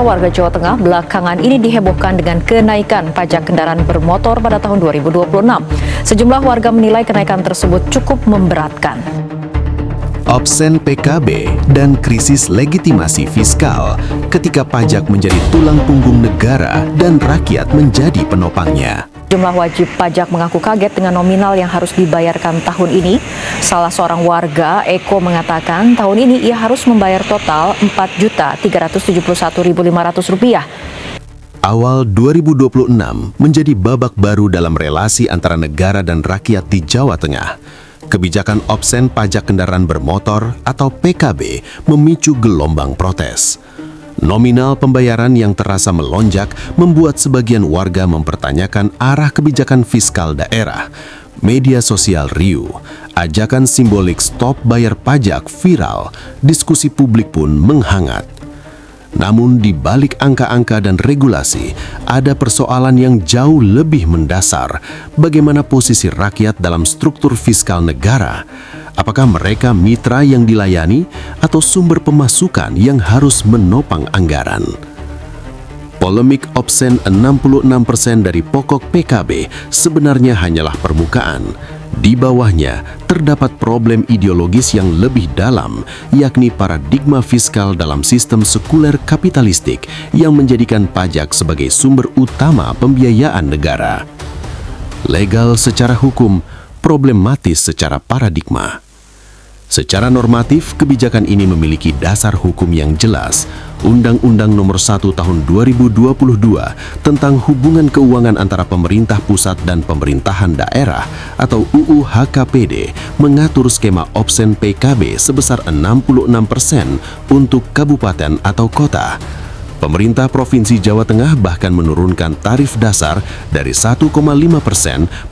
warga Jawa Tengah belakangan ini dihebohkan dengan kenaikan pajak kendaraan bermotor pada tahun 2026. Sejumlah warga menilai kenaikan tersebut cukup memberatkan. Absen PKB dan krisis legitimasi fiskal ketika pajak menjadi tulang punggung negara dan rakyat menjadi penopangnya. Jumlah wajib pajak mengaku kaget dengan nominal yang harus dibayarkan tahun ini. Salah seorang warga, Eko, mengatakan tahun ini ia harus membayar total Rp4.371.500. Awal 2026 menjadi babak baru dalam relasi antara negara dan rakyat di Jawa Tengah. Kebijakan absen pajak kendaraan bermotor atau PKB memicu gelombang protes. Nominal pembayaran yang terasa melonjak membuat sebagian warga mempertanyakan arah kebijakan fiskal daerah. Media sosial riuh, ajakan simbolik stop bayar pajak viral, diskusi publik pun menghangat. Namun di balik angka-angka dan regulasi, ada persoalan yang jauh lebih mendasar. Bagaimana posisi rakyat dalam struktur fiskal negara? Apakah mereka mitra yang dilayani atau sumber pemasukan yang harus menopang anggaran? Polemik absen 66% dari pokok PKB sebenarnya hanyalah permukaan. Di bawahnya terdapat problem ideologis yang lebih dalam, yakni paradigma fiskal dalam sistem sekuler kapitalistik yang menjadikan pajak sebagai sumber utama pembiayaan negara. Legal secara hukum, problematis secara paradigma. Secara normatif, kebijakan ini memiliki dasar hukum yang jelas. Undang-Undang Nomor 1 Tahun 2022 tentang hubungan keuangan antara pemerintah pusat dan pemerintahan daerah atau UU HKPD mengatur skema absen PKB sebesar 66% untuk kabupaten atau kota. Pemerintah Provinsi Jawa Tengah bahkan menurunkan tarif dasar dari 1,5%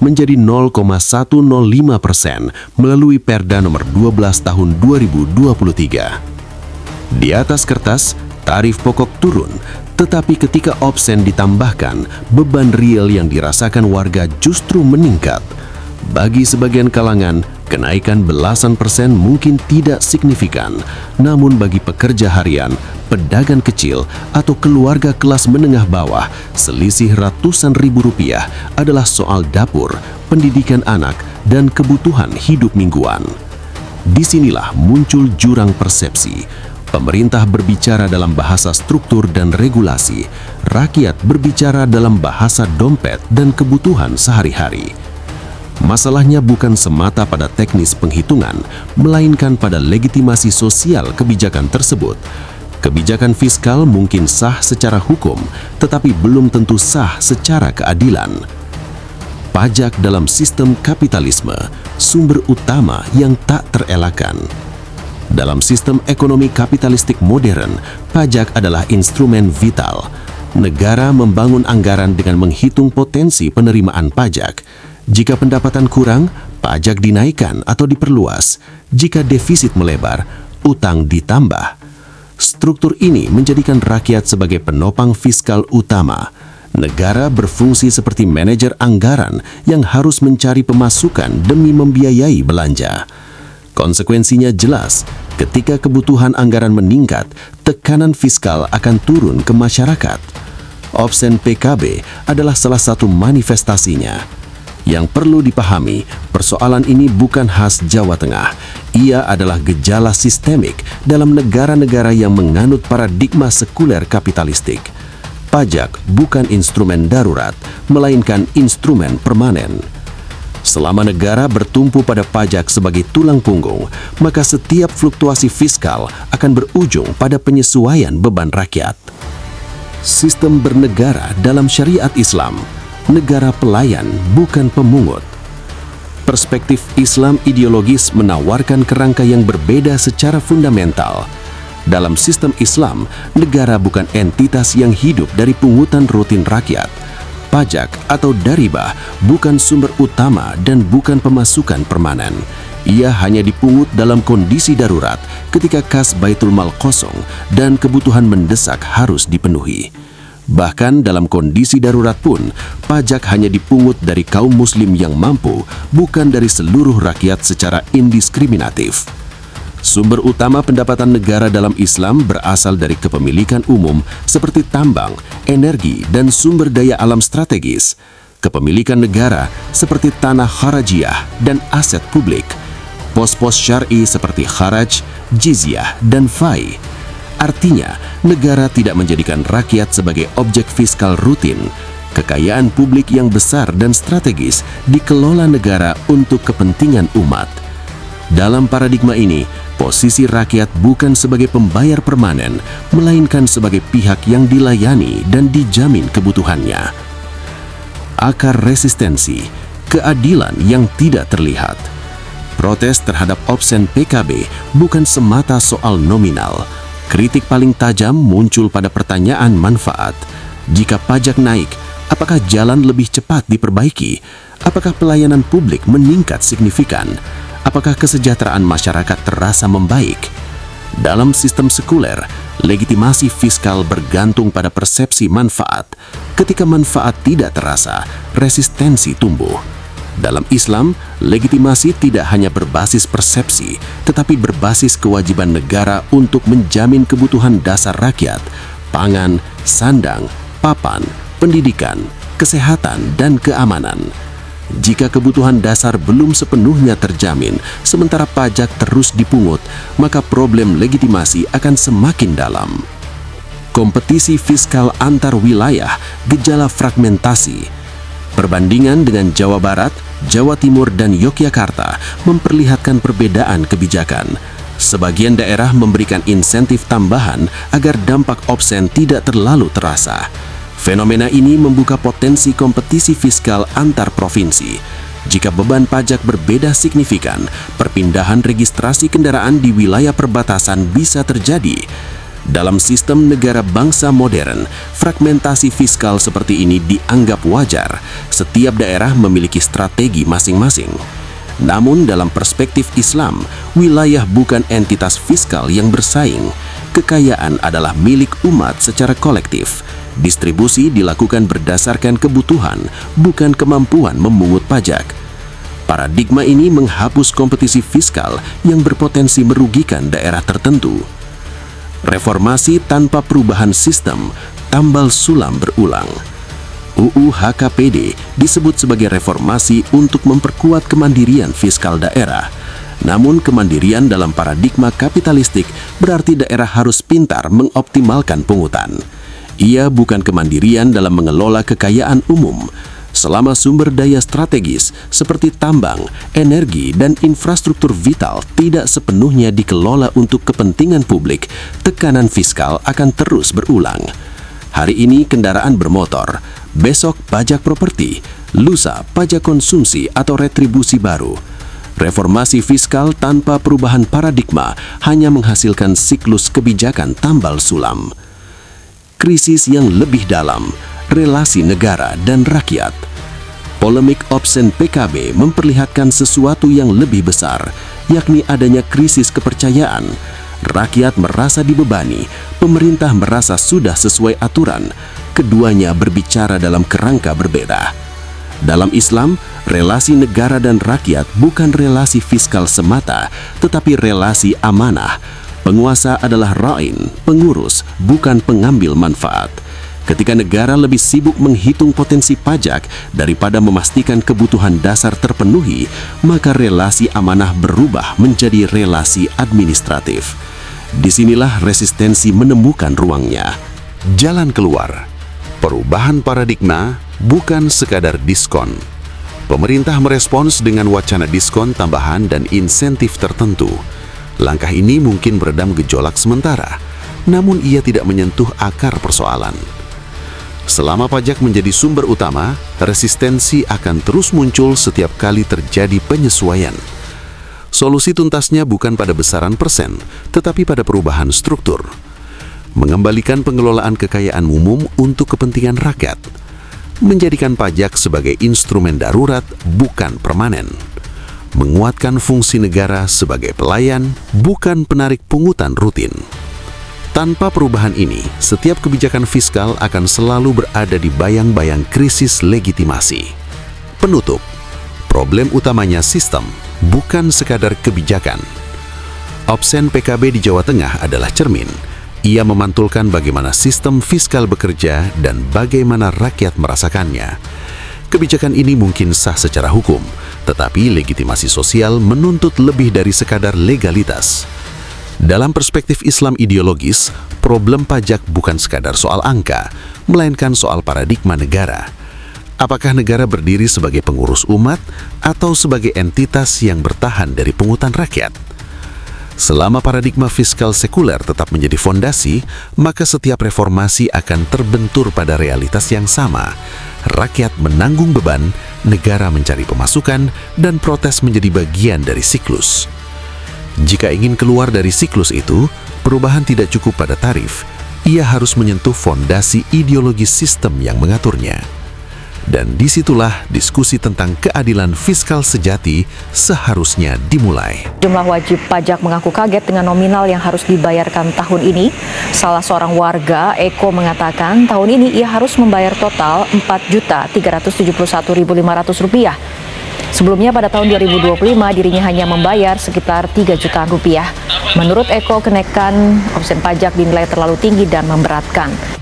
menjadi 0,105% melalui Perda Nomor 12 Tahun 2023. Di atas kertas, tarif pokok turun, tetapi ketika absen ditambahkan, beban real yang dirasakan warga justru meningkat. Bagi sebagian kalangan, kenaikan belasan persen mungkin tidak signifikan, namun bagi pekerja harian, pedagang kecil, atau keluarga kelas menengah bawah, selisih ratusan ribu rupiah adalah soal dapur, pendidikan anak, dan kebutuhan hidup mingguan. Disinilah muncul jurang persepsi. Pemerintah berbicara dalam bahasa struktur dan regulasi, rakyat berbicara dalam bahasa dompet dan kebutuhan sehari-hari. Masalahnya bukan semata pada teknis penghitungan, melainkan pada legitimasi sosial kebijakan tersebut. Kebijakan fiskal mungkin sah secara hukum, tetapi belum tentu sah secara keadilan. Pajak dalam sistem kapitalisme, sumber utama yang tak terelakkan. Dalam sistem ekonomi kapitalistik modern, pajak adalah instrumen vital. Negara membangun anggaran dengan menghitung potensi penerimaan pajak. Jika pendapatan kurang, pajak dinaikkan atau diperluas. Jika defisit melebar, utang ditambah. Struktur ini menjadikan rakyat sebagai penopang fiskal utama. Negara berfungsi seperti manajer anggaran yang harus mencari pemasukan demi membiayai belanja. Konsekuensinya jelas, ketika kebutuhan anggaran meningkat, tekanan fiskal akan turun ke masyarakat. Absen PKB adalah salah satu manifestasinya. Yang perlu dipahami, persoalan ini bukan khas Jawa Tengah. Ia adalah gejala sistemik dalam negara-negara yang menganut paradigma sekuler kapitalistik. Pajak bukan instrumen darurat, melainkan instrumen permanen. Selama negara bertumpu pada pajak sebagai tulang punggung, maka setiap fluktuasi fiskal akan berujung pada penyesuaian beban rakyat. Sistem bernegara dalam syariat Islam, negara pelayan bukan pemungut. Perspektif Islam ideologis menawarkan kerangka yang berbeda secara fundamental. Dalam sistem Islam, negara bukan entitas yang hidup dari pungutan rutin rakyat. Pajak atau daribah bukan sumber utama dan bukan pemasukan permanen. Ia hanya dipungut dalam kondisi darurat ketika kas Baitul Mal kosong dan kebutuhan mendesak harus dipenuhi. Bahkan dalam kondisi darurat pun, pajak hanya dipungut dari kaum muslim yang mampu, bukan dari seluruh rakyat secara indiskriminatif. Sumber utama pendapatan negara dalam Islam berasal dari kepemilikan umum seperti tambang, energi, dan sumber daya alam strategis. Kepemilikan negara seperti tanah harajiah dan aset publik. Pos-pos syar'i seperti kharaj, jizyah, dan fai. Artinya, negara tidak menjadikan rakyat sebagai objek fiskal rutin. Kekayaan publik yang besar dan strategis dikelola negara untuk kepentingan umat. Dalam paradigma ini, posisi rakyat bukan sebagai pembayar permanen, melainkan sebagai pihak yang dilayani dan dijamin kebutuhannya. Akar resistensi, keadilan yang tidak terlihat. Protes terhadap opsen PKB bukan semata soal nominal. Kritik paling tajam muncul pada pertanyaan manfaat. Jika pajak naik, apakah jalan lebih cepat diperbaiki? Apakah pelayanan publik meningkat signifikan? Apakah kesejahteraan masyarakat terasa membaik? Dalam sistem sekuler, legitimasi fiskal bergantung pada persepsi manfaat. Ketika manfaat tidak terasa, resistensi tumbuh. Dalam Islam, legitimasi tidak hanya berbasis persepsi, tetapi berbasis kewajiban negara untuk menjamin kebutuhan dasar rakyat, pangan, sandang, papan, pendidikan, kesehatan, dan keamanan. Jika kebutuhan dasar belum sepenuhnya terjamin, sementara pajak terus dipungut, maka problem legitimasi akan semakin dalam. Kompetisi fiskal antar wilayah, gejala fragmentasi. Perbandingan dengan Jawa Barat, Jawa Timur, dan Yogyakarta memperlihatkan perbedaan kebijakan. Sebagian daerah memberikan insentif tambahan agar dampak opsen tidak terlalu terasa. Fenomena ini membuka potensi kompetisi fiskal antar provinsi. Jika beban pajak berbeda signifikan, perpindahan registrasi kendaraan di wilayah perbatasan bisa terjadi. Dalam sistem negara bangsa modern, fragmentasi fiskal seperti ini dianggap wajar. Setiap daerah memiliki strategi masing-masing. Namun dalam perspektif Islam, wilayah bukan entitas fiskal yang bersaing. Kekayaan adalah milik umat secara kolektif. Distribusi dilakukan berdasarkan kebutuhan, bukan kemampuan memungut pajak. Paradigma ini menghapus kompetisi fiskal yang berpotensi merugikan daerah tertentu. Reformasi tanpa perubahan sistem, tambal sulam berulang. UU HKPD disebut sebagai reformasi untuk memperkuat kemandirian fiskal daerah. Namun kemandirian dalam paradigma kapitalistik berarti daerah harus pintar mengoptimalkan pungutan. Ia bukan kemandirian dalam mengelola kekayaan umum. Selama sumber daya strategis seperti tambang, energi, dan infrastruktur vital tidak sepenuhnya dikelola untuk kepentingan publik, tekanan fiskal akan terus berulang. Hari ini kendaraan bermotor, besok pajak properti, lusa pajak konsumsi atau retribusi baru. Reformasi fiskal tanpa perubahan paradigma hanya menghasilkan siklus kebijakan tambal sulam. Krisis yang lebih dalam, relasi negara dan rakyat. Polemik opsen PKB memperlihatkan sesuatu yang lebih besar, yakni adanya krisis kepercayaan. Rakyat merasa dibebani, pemerintah merasa sudah sesuai aturan. Keduanya berbicara dalam kerangka berbeda. Dalam Islam, relasi negara dan rakyat bukan relasi fiskal semata, tetapi relasi amanah. Penguasa adalah ra'in, pengurus, bukan pengambil manfaat. Ketika negara lebih sibuk menghitung potensi pajak daripada memastikan kebutuhan dasar terpenuhi, maka relasi amanah berubah menjadi relasi administratif. Disinilah resistensi menemukan ruangnya. Jalan keluar. Perubahan paradigma bukan sekadar diskon. Pemerintah merespons dengan wacana diskon tambahan dan insentif tertentu. Langkah ini mungkin meredam gejolak sementara, namun ia tidak menyentuh akar persoalan. Selama pajak menjadi sumber utama, resistensi akan terus muncul setiap kali terjadi penyesuaian. Solusi tuntasnya bukan pada besaran persen, tetapi pada perubahan struktur. Mengembalikan pengelolaan kekayaan umum untuk kepentingan rakyat. Menjadikan pajak sebagai instrumen darurat, bukan permanen. Menguatkan fungsi negara sebagai pelayan, bukan penarik pungutan rutin. Tanpa perubahan ini, setiap kebijakan fiskal akan selalu berada di bayang-bayang krisis legitimasi. Penutup, problem utamanya sistem, bukan sekadar kebijakan. Opsen PKB di Jawa Tengah adalah cermin. Ia memantulkan bagaimana sistem fiskal bekerja dan bagaimana rakyat merasakannya. Kebijakan ini mungkin sah secara hukum, tetapi legitimasi sosial menuntut lebih dari sekadar legalitas. Dalam perspektif Islam ideologis, problem pajak bukan sekadar soal angka, melainkan soal paradigma negara. Apakah negara berdiri sebagai pengurus umat atau sebagai entitas yang bertahan dari pungutan rakyat? Selama paradigma fiskal sekuler tetap menjadi fondasi, maka setiap reformasi akan terbentur pada realitas yang sama. Rakyat menanggung beban, negara mencari pemasukan, dan protes menjadi bagian dari siklus. Jika ingin keluar dari siklus itu, perubahan tidak cukup pada tarif. Ia harus menyentuh fondasi ideologi sistem yang mengaturnya. Dan disitulah diskusi tentang keadilan fiskal sejati seharusnya dimulai. Jumlah wajib pajak mengaku kaget dengan nominal yang harus dibayarkan tahun ini. Salah seorang warga, Eko, mengatakan tahun ini ia harus membayar total Rp4.371.500. Sebelumnya pada tahun 2025 dirinya hanya membayar sekitar 3 jutaan rupiah. Menurut Eko, kenaikan opsen pajak dinilai terlalu tinggi dan memberatkan.